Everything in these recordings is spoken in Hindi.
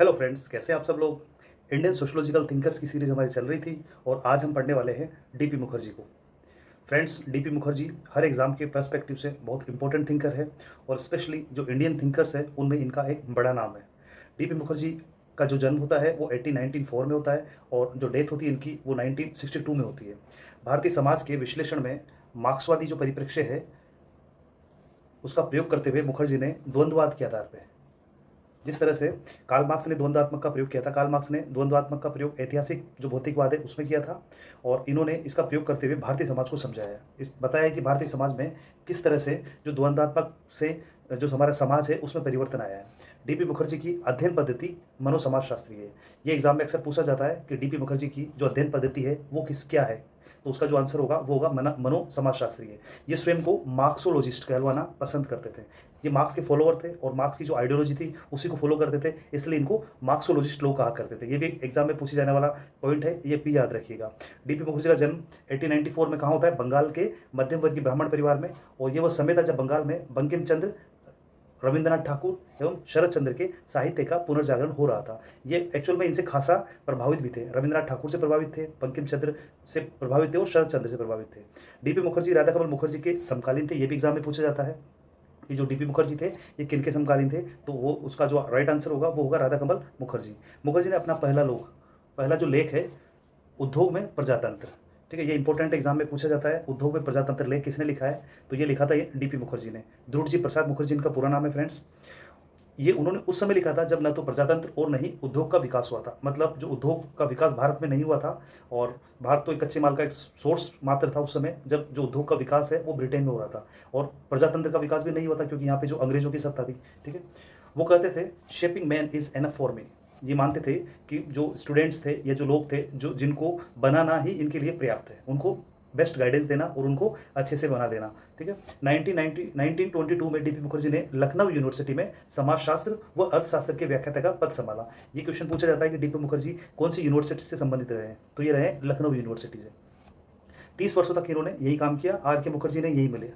हेलो फ्रेंड्स, कैसे हैं आप सब लोग। इंडियन सोशोलॉजिकल थिंकर्स की सीरीज हमारी चल रही थी और आज हम पढ़ने वाले हैं डीपी मुखर्जी को। फ्रेंड्स, डीपी मुखर्जी हर एग्जाम के पर्सपेक्टिव से बहुत इंपॉर्टेंट थिंकर है और स्पेशली जो इंडियन थिंकर्स है उनमें इनका एक बड़ा नाम है। डीपी मुखर्जी का जो जन्म होता है वो 1894 में होता है और जो डेथ होती है इनकी वो 1962 में होती है। भारतीय समाज के विश्लेषण में मार्क्सवादी जो परिप्रेक्ष्य है उसका प्रयोग करते हुए मुखर्जी ने द्वंद्ववाद के आधार पर, जिस तरह से कार्ल मार्क्स ने द्वंद्वात्मक का प्रयोग किया था, कार्ल मार्क्स ने द्वंद्वात्मक का प्रयोग ऐतिहासिक जो भौतिकवाद है उसमें किया था और इन्होंने इसका प्रयोग करते हुए भारतीय समाज को समझाया, इस बताया कि भारतीय समाज में किस तरह से जो द्वंद्वात्मक से जो हमारा समाज है उसमें परिवर्तन आया है। डीपी मुखर्जी की अध्ययन पद्धति मनोसमाजशास्त्री है। ये एग्जाम में अक्सर पूछा जाता है कि डीपी मुखर्जी की जो अध्ययन पद्धति है वो क्या है, तो उसका जो आंसर होगा वो होगा मनो समाजशास्त्री है। ये स्वयं को मार्क्सोलॉजिस्ट कहलवाना पसंद करते थे। ये मार्क्स के फॉलोअर थे और मार्क्स की जो आइडियोलॉजी थी उसी को फॉलो करते थे, इसलिए इनको मार्क्सोलॉजिस्ट लोग कहा करते थे। ये भी एग्जाम में पूछे जाने वाला पॉइंट है, ये भी याद रखिएगा। डीपी मुखर्जी का जन्म 1894 में कहाँ होता है? बंगाल के मध्यम वर्गीय ब्राह्मण परिवार में। और ये वह समय था जब बंगाल में बंकिम चंद्र, रविंद्रनाथ ठाकुर एवं शरद चंद्र के साहित्य का पुनर्जागरण हो रहा था। ये एक्चुअल में इनसे खासा प्रभावित भी थे। रविंद्रनाथ ठाकुर से प्रभावित थे, बंकिम चंद्र से प्रभावित थे और शरद चंद्र से प्रभावित थे। डीपी मुखर्जी राधा कमल मुखर्जी के समकालीन थे। ये भी एग्जाम में पूछा जाता है कि जो डीपी मुखर्जी थे ये किनके समकालीन थे, तो वो उसका जो राइट आंसर होगा वो होगा राधा कमल मुखर्जी। मुखर्जी ने अपना पहला जो लेख है उद्योग में प्रजातंत्र, ठीक है, ये इंपॉर्टेंट एग्जाम में पूछा जाता है। उद्योग में प्रजातंत्र लेख किसने लिखा है? तो ये लिखा था ये डीपी मुखर्जी ने। ध्रुवजी प्रसाद मुखर्जी इनका पूरा नाम है फ्रेंड्स। ये उन्होंने उस समय लिखा था जब न तो प्रजातंत्र और न ही उद्योग का विकास हुआ था। मतलब जो उद्योग का विकास भारत में नहीं हुआ था और भारत तो एक कच्चे माल का एक सोर्स मात्र था उस समय, जब जो उद्योग का विकास है वो ब्रिटेन में हो रहा था और प्रजातंत्र का विकास भी नहीं हुआ था क्योंकि यहाँ पे जो अंग्रेजों की सत्ता थी, ठीक है। वो कहते थे shaping man is enough for me. ये मानते थे कि जो स्टूडेंट्स थे या जो लोग थे जो जिनको बनाना ही इनके लिए पर्याप्त है, उनको बेस्ट गाइडेंस देना और उनको अच्छे से बना देना, ठीक है। 1922 में डीपी मुखर्जी ने लखनऊ यूनिवर्सिटी में समाजशास्त्र व अर्थशास्त्र के व्याख्याता का पद संभाला। ये क्वेश्चन पूछा जाता है कि डीपी मुखर्जी कौन सी यूनिवर्सिटी से संबंधित रहे हैं, तो ये रहे लखनऊ यूनिवर्सिटी से। 30 वर्षों तक इन्होंने यही काम किया। आर के मुखर्जी ने यही मिले,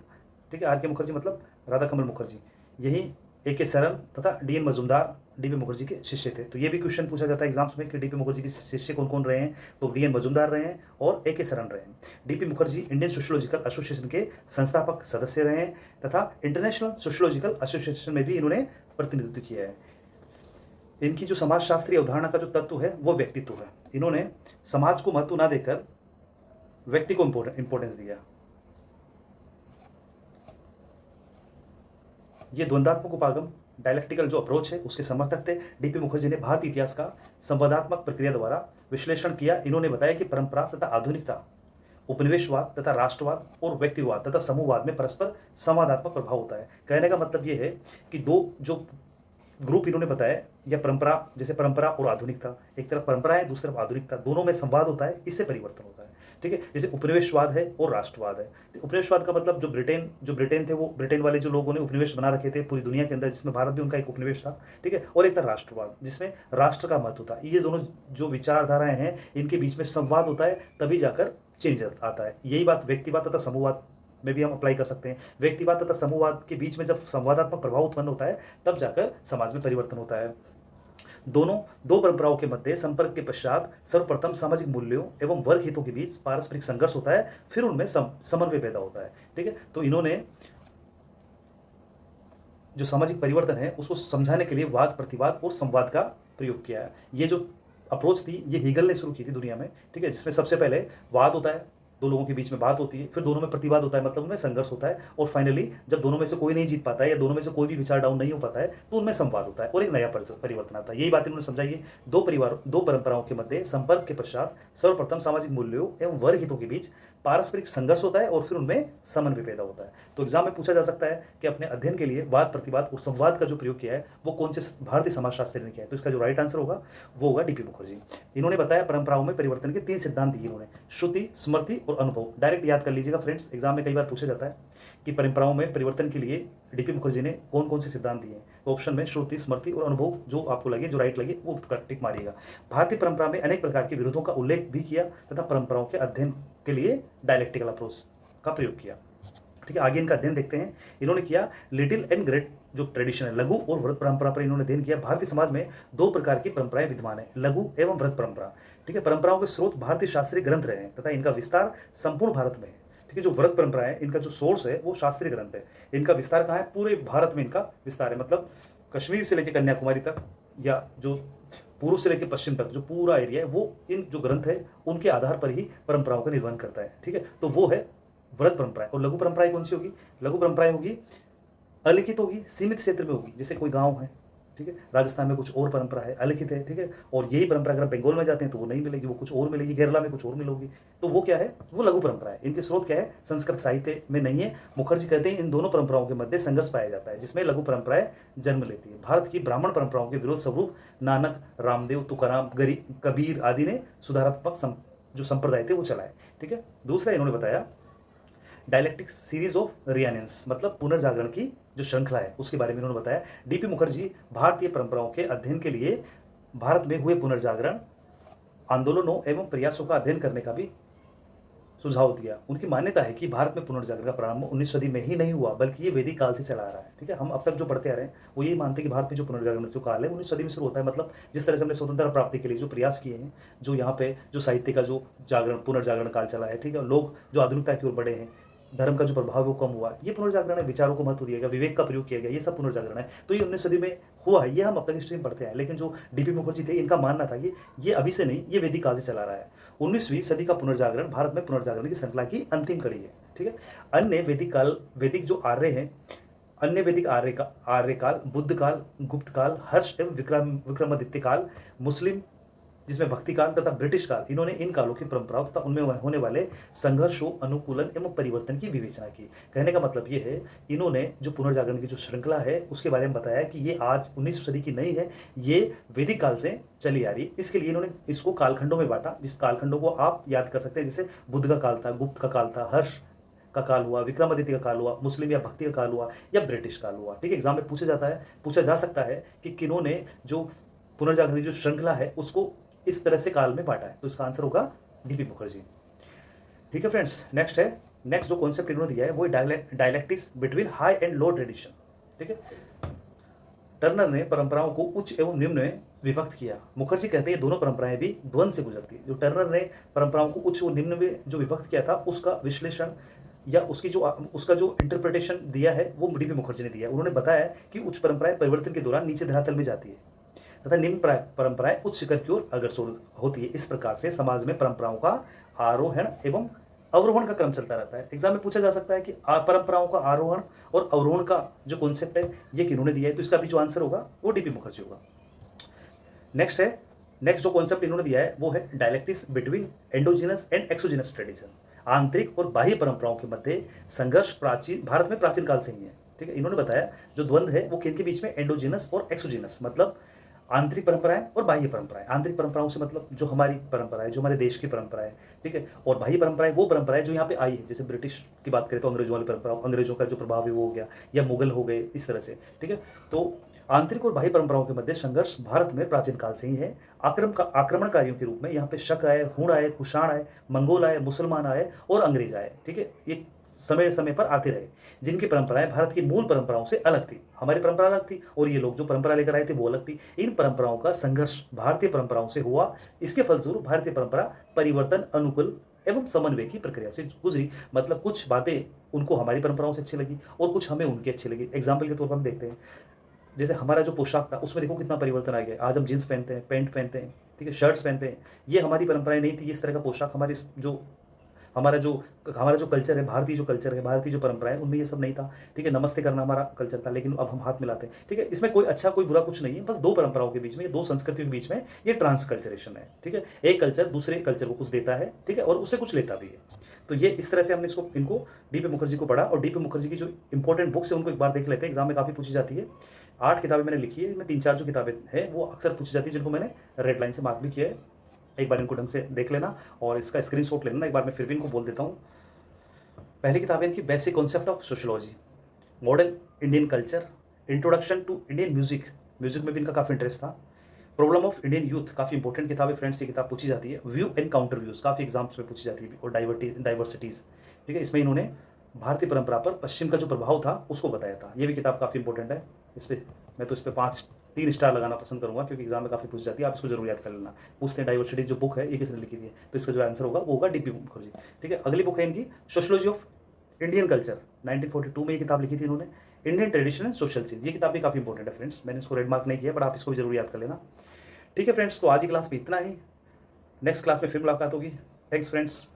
ठीक है। आर के मुखर्जी मतलब राधा कमल मुखर्जी, यही ए के सरन तथा D N Majumdar DP Mukherjee के शिष्य थे। तो ये भी क्वेश्चन पूछा जाता है एग्जाम्स में कि डीपी मुखर्जी के शिष्य कौन कौन रहे हैं, तो डी एन मजुमदार रहे हैं और ए के सरन रहे हैं। DP Mukherjee Indian sociological association के संस्थापक सदस्य रहे हैं तथा इंटरनेशनल सोशियोलॉजिकल एसोसिएशन में भी इन्होंने प्रतिनिधित्व किया है। इनकी जो समाजशास्त्रीय अवधारणा का जो तत्व है वो व्यक्तित्व है। इन्होंने समाज को महत्व ना देकर व्यक्ति को इंपॉर्टेंस दिया। ये द्वंद्वात्मक उपागम डायलेक्टिकल जो अप्रोच है उसके समर्थक थे। डीपी मुखर्जी ने भारतीय इतिहास का संवादात्मक प्रक्रिया द्वारा विश्लेषण किया। इन्होंने बताया कि परंपरा तथा आधुनिकता, उपनिवेशवाद तथा राष्ट्रवाद और व्यक्तिवाद तथा समूहवाद में परस्पर संवादात्मक प्रभाव होता है। कहने का मतलब ये है कि दो जो ग्रुप इन्होंने बताया या परंपरा, जैसे परंपरा और आधुनिकता, एक तरफ परंपरा है दूसरी तरफ आधुनिकता, दोनों में संवाद होता है, इससे परिवर्तन होता है, ठीक है। जैसे उपनिवेशवाद है और राष्ट्रवाद है। उपनिवेशवाद का मतलब जो ब्रिटेन थे, वो ब्रिटेन वाले जो लोगों ने उपनिवेश बना रखे थे पूरी दुनिया के अंदर, जिसमें भारत भी उनका एक उपनिवेश था, ठीक है। और एक था राष्ट्रवाद जिसमें राष्ट्र का महत्व था। ये दोनों जो विचारधाराएं हैं इनके बीच में संवाद होता है, तभी जाकर चेंज आता है। यही बात व्यक्तिवाद तथा समूहवाद में भी हम अप्लाई कर सकते हैं। व्यक्तिवाद तथा समूहवाद के बीच में जब संवादात्मक प्रभाव उत्पन्न होता है तब जाकर समाज में परिवर्तन होता है। दो परंपराओं के मध्य संपर्क के पश्चात सर्वप्रथम सामाजिक मूल्यों एवं वर्ग हितों के बीच पारस्परिक संघर्ष होता है, फिर उनमें समन्वय पैदा होता है, ठीक है। तो इन्होंने जो सामाजिक परिवर्तन है उसको समझाने के लिए वाद प्रतिवाद और संवाद का प्रयोग किया है। ये जो अप्रोच थी ये हीगल ने शुरू की थी दुनिया में, ठीक है, जिसमें सबसे पहले वाद होता है, दो लोगों के बीच में बात होती है, फिर दोनों में प्रतिवाद होता है, मतलब उनमें संघर्ष होता है, और फाइनली जब दोनों में से कोई नहीं जीत पाता है या दोनों में से कोई भी विचार डाउन नहीं हो पाता है तो उनमें संवाद होता है और एक नया परिवर्तन आता है। यही बात इन्होंने समझाई है। दो परंपराओं के मध्य संपर्क के पश्चात सर्वप्रथम सामाजिक मूल्यों एवं वर्ग हितों के बीच पारस्परिक संघर्ष होता है और फिर उनमें समन्वय पैदा होता है। तो एग्जाम में पूछा जा सकता है कि अपने अध्ययन के लिए वाद प्रतिवाद और संवाद का जो प्रयोग किया है वो कौन से भारतीय समाजशास्त्री ने किया है, तो इसका जो राइट आंसर होगा वो होगा डीपी मुखर्जी। इन्होंने बताया परंपराओं में परिवर्तन के 3 सिद्धांत दिए इन्होंने, श्रुति, स्मृति और अनुभव। डायरेक्ट याद कर लीजिएगा फ्रेंड्स, एग्जाम में कई बार पूछा जाता है कि परंपराओं में परिवर्तन के लिए डीपी मुखर्जी ने कौन कौन से सिद्धांत दिए। तो ऑप्शन में श्रुति, स्मृति और अनुभव जो आपको लगे, जो राइट लगे वो टिक मारिएगा। भारतीय परंपरा में अनेक प्रकार के विरोधों का उल्लेख भी किया तथा परंपराओं के अध्ययन के लिए डायलेक्टिकल अप्रोच का प्रयोग किया, ठीक है। आगे इनका अध्ययन देखते हैं। इन्होंने किया लिटिल एंड ग्रेट जो ट्रेडिशन है, लघु और व्रत परंपरा पर इन्होंने अध्ययन किया। भारतीय समाज में दो प्रकार की परंपराएं विद्यमान है, लघु एवं व्रत परंपरा। ठीक है, परंपराओं के स्रोत भारतीय शास्त्रीय ग्रंथ रहे हैं तथा इनका विस्तार संपूर्ण भारत में है। ठीक है, जो व्रत परंपरा है इनका जो सोर्स है वो शास्त्रीय ग्रंथ है। इनका विस्तार कहाँ है? पूरे भारत में इनका विस्तार है, मतलब कश्मीर से लेकर कन्याकुमारी तक या जो पूर्व से लेकर पश्चिम तक जो पूरा एरिया है वो इन जो ग्रंथ है उनके आधार पर ही परंपराओं का निर्माण करता है। ठीक है, तो वो है व्रत परंपराएं। और लघु परंपराएं कौन सी होगी? लघु परंपराएं होगी अलिखित होगी, सीमित क्षेत्र में होगी, जैसे कोई गांव है, ठीक है, राजस्थान में कुछ और परंपरा है, अलिखित है, ठीक है, और यही परंपरा अगर बंगाल में जाते हैं तो वो नहीं मिलेगी, वो कुछ और मिलेगी, केरला में कुछ और मिलेगी। तो वो क्या है? वो लघु परंपरा है। इनके स्रोत क्या है? संस्कृत साहित्य में नहीं है। मुखर्जी कहते हैं इन दोनों परंपराओं के मध्य संघर्ष पाया जाता है जिसमें लघु परंपराएं जन्म लेती है। भारत की ब्राह्मण परंपराओं के विरोध स्वरूप नानक, रामदेव, तुकाराम, कबीर आदि ने सुधारात्मक जो संप्रदाय थे वो चलाए। ठीक है, दूसरा इन्होंने बताया डायलेक्टिक सीरीज ऑफ रियानेंस, मतलब पुनर्जागरण की जो श्रृंखला है उसके बारे में इन्होंने बताया। डीपी मुखर्जी भारतीय परंपराओं के अध्ययन के लिए भारत में हुए पुनर्जागरण आंदोलनों एवं प्रयासों का अध्ययन करने का भी सुझाव दिया। उनकी मान्यता है कि भारत में पुनर्जागरण का प्रारंभ 19वीं सदी में ही नहीं हुआ बल्कि ये वैदिक काल से चला आ रहा है। ठीक है, हम अब तक जो पढ़ते आ रहे हैं वो यही मानते हैं कि भारत में जो पुनर्जागरण जो काल है 19वीं सदी में शुरू होता है। मतलब जिस तरह से हमने स्वतंत्रता प्राप्ति के लिए जो प्रयास किए हैं, जो यहाँ पे जो साहित्य का जो जागरण पुनर्जागरण काल चला है, ठीक है, लोग जो आधुनिकता की ओर बढ़े हैं, धर्म का जो प्रभाव है वो कम हुआ, ये पुनर्जागरण है। विचारों को महत्व दिया गया, विवेक का प्रयोग किया गया, ये सब पुनर्जागरण है। तो ये 19वीं सदी में हुआ है, ये हम अब तक हिस्ट्री में पढ़ते हैं। लेकिन जो डीपी मुखर्जी थे इनका मानना था कि ये अभी से नहीं, ये वैदिक काल से चला रहा है। 19वीं सदी का पुनर्जागरण भारत में पुनर्जागरण की श्रृंखला की अंतिम कड़ी है। ठीक है, अन्य वैदिक जो आर्य हैं, अन्य वैदिक आर्य काल, बुद्ध काल, गुप्त काल, हर्ष एवं विक्रमादित्य काल, मुस्लिम जिसमें भक्ति काल तथा ब्रिटिश काल, इन्होंने इन कालों की परंपराओं तथा उनमें होने वाले संघर्षों, अनुकूलन एवं परिवर्तन की विवेचना की। कहने का मतलब ये है, इन्होंने जो पुनर्जागरण की जो श्रृंखला है उसके बारे में बताया कि ये आज 19वीं सदी की नहीं है, ये वैदिक काल से चली आ रही है। इसके लिए इन्होंने इसको कालखंडों में बांटा, जिस कालखंडों को आप याद कर सकते हैं, जैसे बुद्ध का काल था, गुप्त का काल था, हर्ष का काल हुआ, विक्रमादित्य का काल हुआ, मुस्लिम या भक्ति का काल हुआ, या ब्रिटिश काल हुआ। ठीक है, एग्जाम में पूछा जा सकता है कि किन्होंने जो पुनर्जागरण की जो श्रृंखला है उसको इस तरह से काल में बांटा है। तो इसका आंसर होगा डीपी मुखर्जी। ठीक है फ्रेंड्स, नेक्स्ट जो कॉन्सेप्ट इन्होंने दिया है वो dialectics between high and low tradition. ठीक है, टर्नर ने परंपराओं को उच्च एवं निम्न में विभक्त किया। मुखर्जी कहते हैं ये दोनों परंपराएं भी द्वंद से गुजरती है। जो टर्नर ने परंपराओं को उच्च और निम्न में जो विभक्त किया था उसका विश्लेषण या उसका जो इंटरप्रिटेशन दिया है वो डीपी मुखर्जी ने दिया। उन्होंने बताया कि उच्च परंपराएं परिवर्तन के दौरान नीचे धरातल में जाती है तथा निम्न परंपराएं उच्च शिखर की ओर अग्रसर होती है। इस प्रकार से समाज में परंपराओं का आरोहण एवं अवरोहण का क्रम चलता रहता है। एग्जाम में पूछा जा सकता है कि परंपराओं का आरोहण और अवरोहण का जो कॉन्सेप्ट है ये किन्होंने दिया है, तो इसका भी जो आंसर होगा वो डीपी मुखर्जी होगा। नेक्स्ट जो कॉन्सेप्ट इन्होंने दिया है वो है dialectics between endogenous and exogenous tradition. आंतरिक और बाह्य परंपराओं के मध्य संघर्ष भारत में प्राचीन काल से ही है। ठीक है, इन्होंने बताया जो द्वंद्व है वो किनके बीच में, एंडोजिनस और एक्सोजिनस, मतलब आंतरिक परंपराएं और बाह्य परंपराएं। आंतरिक परंपराओं से मतलब जो हमारी परंपरा है, जो हमारे देश की परंपरा है, ठीक है, और बाह्य परंपराएं वो परंपराएं जो यहाँ पे आई है। जैसे ब्रिटिश की बात करें तो अंग्रेजों वाली परंपरा, अंग्रेजों का जो प्रभाव है वो हो गया, या मुगल हो गए, इस तरह से। ठीक है, तो आंतरिक और बाह्य परंपराओं के मध्य संघर्ष भारत में प्राचीन काल से ही है। आक्रमणकारियों के रूप में यहाँ पे शक आए, हुण आए, कुषाण आए, मंगोल आए, मुसलमान आए और अंग्रेज आए। ठीक है, ये समय समय पर आते रहे, जिनकी परंपराएं भारत की मूल परंपराओं से अलग थी। हमारी परंपरा अलग थी और ये लोग जो परंपरा लेकर आए थे वो अलग थी। इन परंपराओं का संघर्ष भारतीय परंपराओं से हुआ। इसके फलस्वरूप भारतीय परंपरा परिवर्तन, अनुकूल एवं समन्वय की प्रक्रिया से गुजरी। मतलब कुछ बातें उनको हमारी परंपराओं से अच्छी लगी और कुछ हमें उनकी अच्छी लगी। एग्जाम्पल के तौर पर हम देखते हैं, जैसे हमारा जो पोशाक था उसमें देखो कितना परिवर्तन आ गया। आज हम जींस पहनते हैं, पैंट पहनते हैं, ठीक है, शर्ट्स पहनते हैं। ये हमारी परंपराएं नहीं थी। इस तरह का पोशाक हमारा जो कल्चर है, भारतीय जो कल्चर है, भारतीय जो परंपरा है, उनमें ये सब नहीं था। ठीक है, नमस्ते करना हमारा कल्चर था, लेकिन अब हम हाथ मिलाते हैं। ठीक है, इसमें कोई अच्छा कोई बुरा कुछ नहीं है, बस दो परंपराओं के बीच में, दो संस्कृतियों के बीच में ये ट्रांस कल्चरेशन है। ठीक है, एक कल्चर दूसरे कल्चर को कुछ देता है, ठीक है, और उससे कुछ लेता भी है। तो ये इस तरह से हमने इनको डीपी मुखर्जी को पढ़ा। और डीपी मुखर्जी की जो इंपॉर्टेंट बुक्स है उनको एक बार देख लेते हैं। एग्जाम में काफ़ी पूछी जाती है। 8 किताबें मैंने लिखी है, इनमें 3-4 जो किताबें हैं वो अक्सर पूछी जाती है, जिनको मैंने रेड लाइन से मार्क भी किया है। एक बार इनको ढंग से देख लेना और इसका स्क्रीनशॉट लेना। एक बार मैं फिर भी इनको बोल देता हूँ। पहली किताब है इनकी basic concept of sociology, modern Indian culture, introduction to Indian music में भी इनका काफ़ी इंटरेस्ट था। प्रॉब्लम ऑफ इंडियन यूथ, काफ़ी इंपॉर्टेंट किताब है फ्रेंड्स, ये किताब पूछी जाती है। व्यू एंड काउंटर व्यूज, काफ़ी एग्जाम्स में पूछी जाती है। और डाइवर्सिटीज़, ठीक है, इसमें इन्होंने भारतीय परंपरा पर पश्चिम का जो प्रभाव था उसको बताया था। ये भी किताब काफ़ी इंपॉर्टेंट है। इस पर मैं तो इस पर 3 स्टार लगाना पसंद करूँगा, क्योंकि एग्जाम में काफ़ी पूछ जाती है, आप इसको जरूर याद कर लेना। पूछते हैं डाइवर्सिटी जो बुक है ये किसने लिखी थी, तो इसका जो आंसर होगा वो होगा डीपी मुखर्जी। ठीक है, अगली बुक है इनकी सोशोलॉजी ऑफ इंडियन कल्चर, 1942 में ये किताब लिखी थी इन्होंने। Indian tradition and social change, ये किताब भी काफ़ी इंपॉर्टेंट है फ्रेंड्स, मैंने इसको रेड मार्क नहीं किया, बट आप इसको भी जरूर याद कर लेना। ठीक है फ्रेंड्स, तो आज की क्लास में इतना ही, नेक्स्ट क्लास में फिर मुलाकात होगी। Thanks friends.